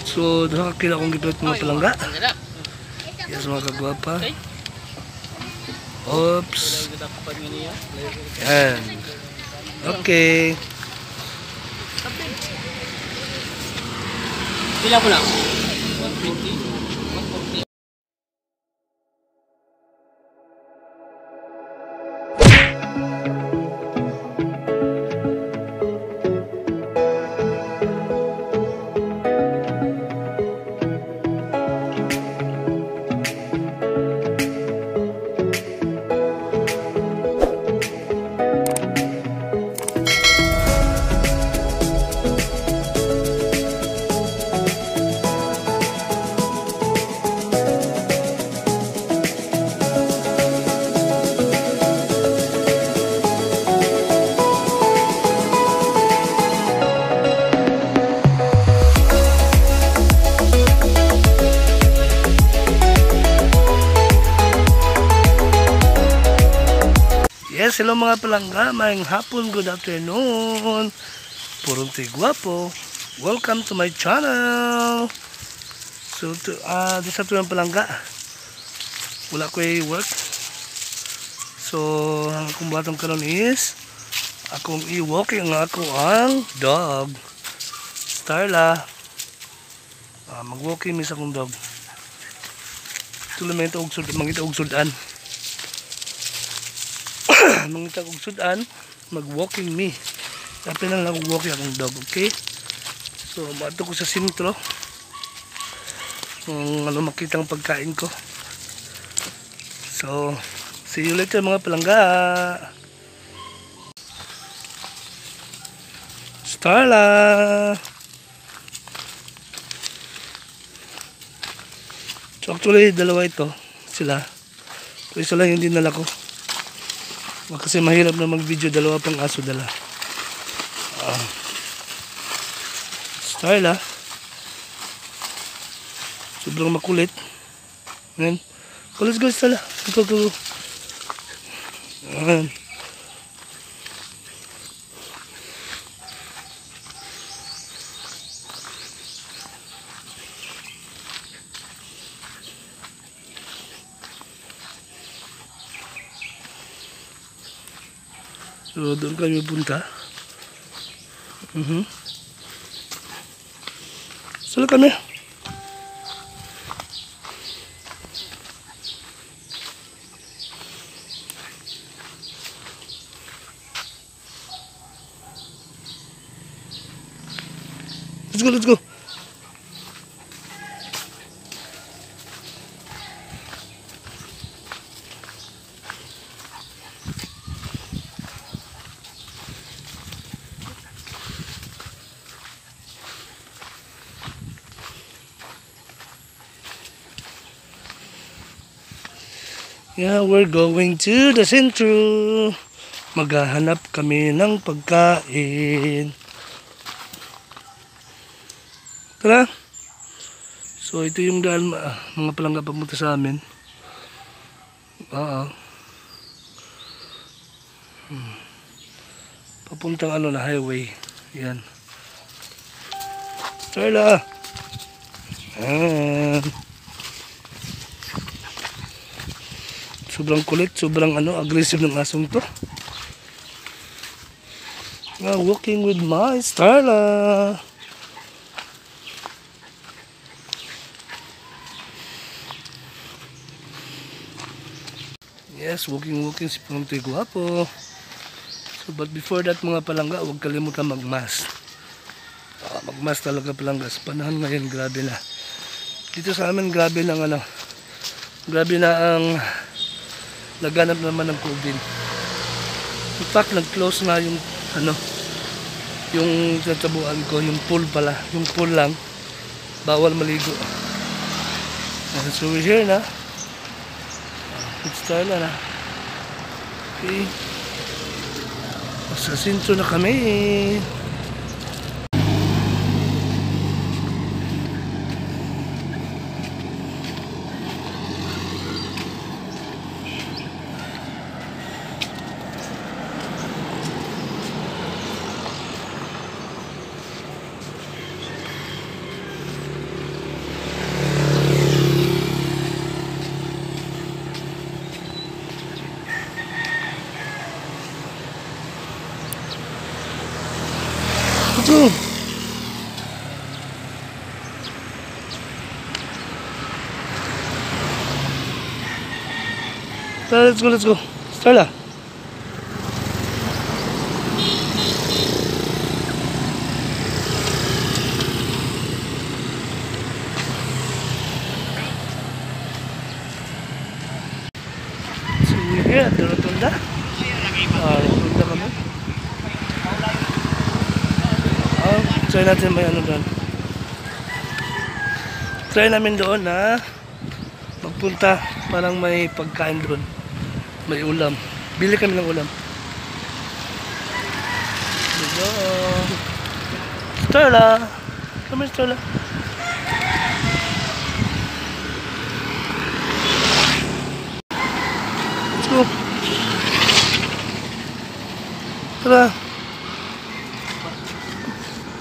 So, nakakila akong gipilit mga palangga. Yes, mga kagwapa. Oops. Yan. Okay. Pila ko lang? 120? Yes, hello mga palangga, mayang hapon, good afternoon. Purong tigwapo. Welcome to my channel. So, this afternoon palangga, wala ko work. So, ang akong batang karon is, akong i-walking ako ang dog. Starla. Mag-walking mis akong dog. Ito lang mangita og sudan. Mangita og sudan, mag-walking me. Tapi lang walking akong dog, okay? So, maato ko sa sintro. Kung ano makita ang pagkain ko. So, see you later mga palangga. Starla. So, actually, dalawa ito. Sila. So, isa lang yung dinala ko. Kasi mahirap na mag-video, dalawa pang aso dala. Starla. Sobrang makulit. Ayan. Oh, let's go, Starla. Go. Ayan. So, doon kami punta. Sala kami. Let's go. Yeah, we're going to the centro. Maghahanap kami ng pagkain. Tara. So, ito yung daan mga palangga papunta sa amin. Papuntang na highway. Yan. Starla. Sobrang kulit, sobrang aggressive ng asong to. Walking with my Starla. Yes, walking si Purong Tigwapo. So, but before that mga palangga, huwag kalimutan mag-mask. Mag-mask talaga palangga. Sa panahon ngayon, grabe na. Dito sa amin, grabe na ang laganap naman ng COVID. In fact, nag-close na yung yung tatabuan ko, yung pool pala. Yung pool lang, bawal maligo. So we're here na. It's time na. Okay. Sa sintro na kami. Tara, let's go, let's go. Starla. So we're here at the Rotunda. Rotunda kami. Try natin may ano doon. Try namin doon na magpunta. Parang may pagkain doon. May ulam. Bili kami ng ulam. Let's go. Starla. Come here, Starla. Let's go. Tara.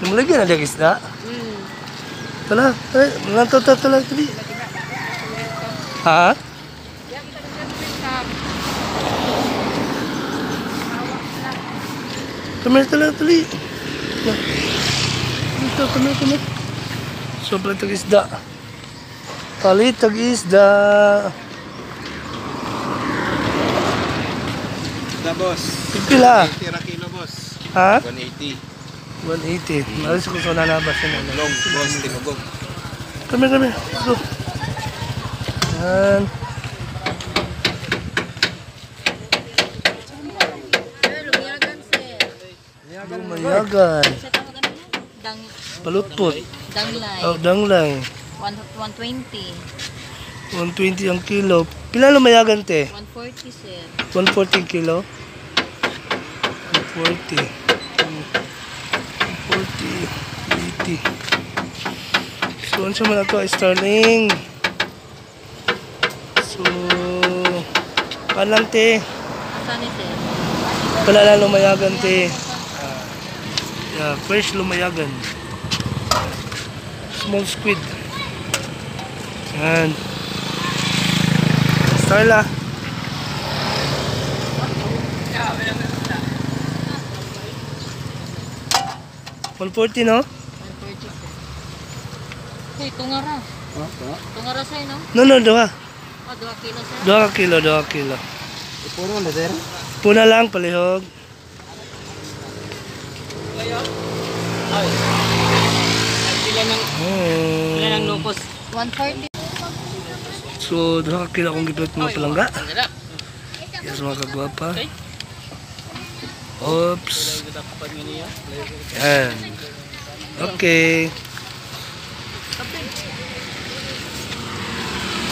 Lumulagyan na guys na. Tala, tala, tala, tala, tala. Ha? Tala, tala, tala. Ito, tala, tala. Sobrang tag-isda. Tali, tag-isda. Da boss. Pila. 80 kilo boss. Ha? 180. 180. Malis ko sa nalabas yun. Long boss tinugog. Kami. Let's go. Yan. Lumayagan. Palutpot. Danglay. Oh, danglay. 120. 120 ang kilo. Pila lumayagan te? 140 sir. 140 kilo. 140. 140. 80. So, ano siya man ito? Starling. So, palang te. Saan ni sir? Kalala lumayagan te. Yeah, fresh lumayagan. Small squid. Yan. Starla. $140 no? 140 sir. Uy, tungara. Tungara sa'yo no? No, duha. Oh, 2 kilo sir. 2 kilo, 2 kilo. Puro na sir. Puna lang, palihog. Sila ng locos. 140. So, 2 kilo akong gipit mga palangga. Yes, mga kagwapa. Oops. Yan. Okay.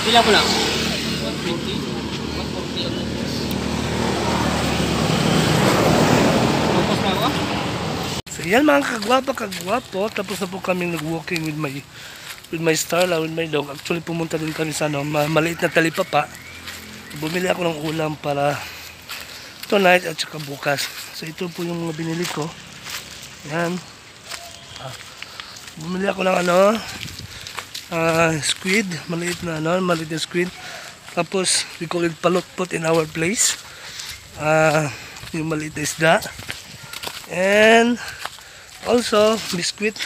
Pila ko lang? 120? 140 ako. Locos na ako? So, yan mga kagwapo. Tapos na po kaming nag-walking with my Starla, with my dog. Actually, pumunta din kami sa maliit na talipapa. Bumili ako ng ulam para tonight at saka bukas. So, ito po yung mga binili ko. Yan. Bumili ako ng squid. Maliit na squid. Tapos, we call it palutpot in our place. Yung maliit na isda. And, also, biscuit,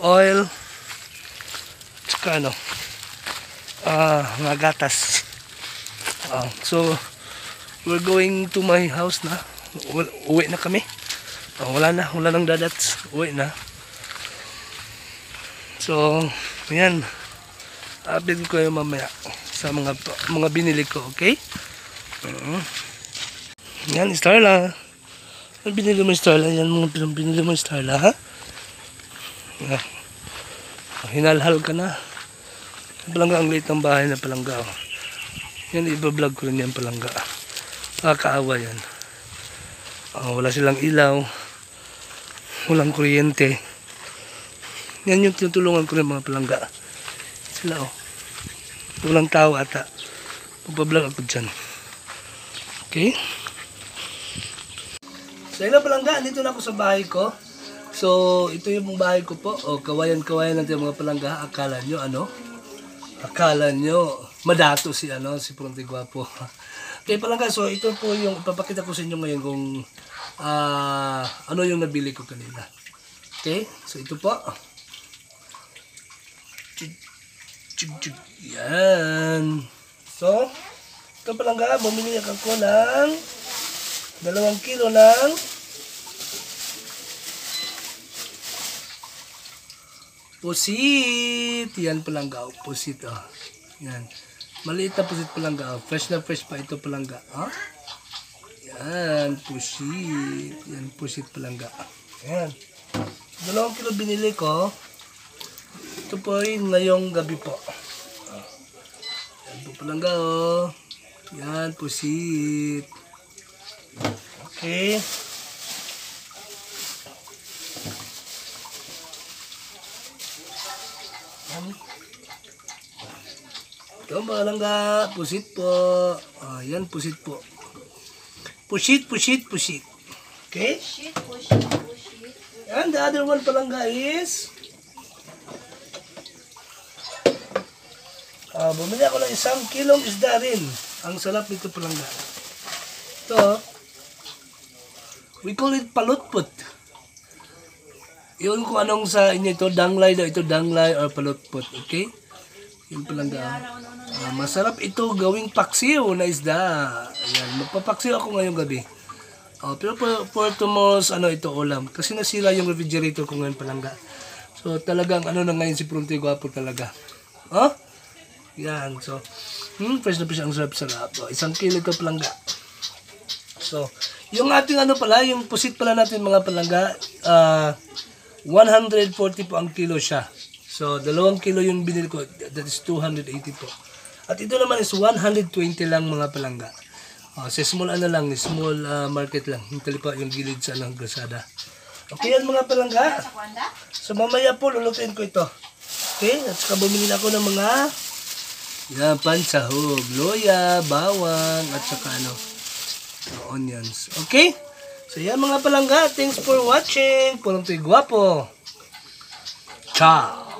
oil, tsaka mga gatas. So, we're going to my house na. Uwi na kami. Wala nang dadats. Uwi na. So, yan. Update ko kayo mamaya sa mga binili ko, okay? Yan, Starla. Ano binili mo, Starla? Yan mga binili mo, Starla, ha? Yan. Hinalhal ka na. Palangga, ang liit ng bahay na palangga. Oh. Yan, iba-vlog ko rin yan palangga. Kakaawa yan. Wala silang ilaw. Walang kuryente. Yan yung tinutulungan ko rin mga palangga. Sila walang tao ata. Magpa-vlog ako dyan. Okay? So yun palangga, dito na ako sa bahay ko. So ito yung bahay ko po. Kawayan natin mga palangga. Akala nyo Akala nyo madato si Pronti Guapo. Okay palangga, so ito po yung ipapakita ko sa inyo ngayon kung ano yung nabili ko kanina. Okay, so ito po. Yan. So, Ito palangga, bumili ako ng 2 kilo ng pusit. Yan palangga, pusit oh. Yan. Maliit na pusit palangga oh. Fresh na fresh pa ito palangga. Oh? Yan, pusit. Yan, pusit palangga. Yan. 2 kilo binili ko. Ito po ay ngayong gabi po. Yan po palangga oh. Yan, pusit. Okay. Ito palangga, pusit po. Yan, pusit po. Pusit, pusit, pusit. Okay? Pusit. And the other one palangga is bumili ako ng 1 kilong isda rin. Ang sarap nito palangga. Ito, we call it palutput. Yun kung anong sa inyo ito, danglay daw. Ito danglay or palutput. Okay? Yun palangga. Masarap ito gawing paksiw na isda. Ayan, magpapaksiw ako ngayong gabi. Pero for tomorrow's ito ulam. Kasi nasira yung refrigerator ko ngayon palangga. So talagang na ngayon si Pruntoy Guwapo talaga. Yan. So, fresh na fresh ang sarap-sarap. 1 kilo ito palangga. So, yung ating pala, yung pusit pala natin mga palangga, 140 po ang kilo siya. So, 2 kilo yung binili ko. That is 280 po. At ito naman is 120 lang mga palangga. Sa small small market lang. Yung talipa yung gilid sa Lazada. Okay yan mga palangga. So, mamaya po lulutuin ko ito. Okay? At saka bumili na ako ng mga pansahog, loya, bawang, at saka onions. Okay? So, yan mga palangga. Thanks for watching. Pruntoy Guwapo. Ciao!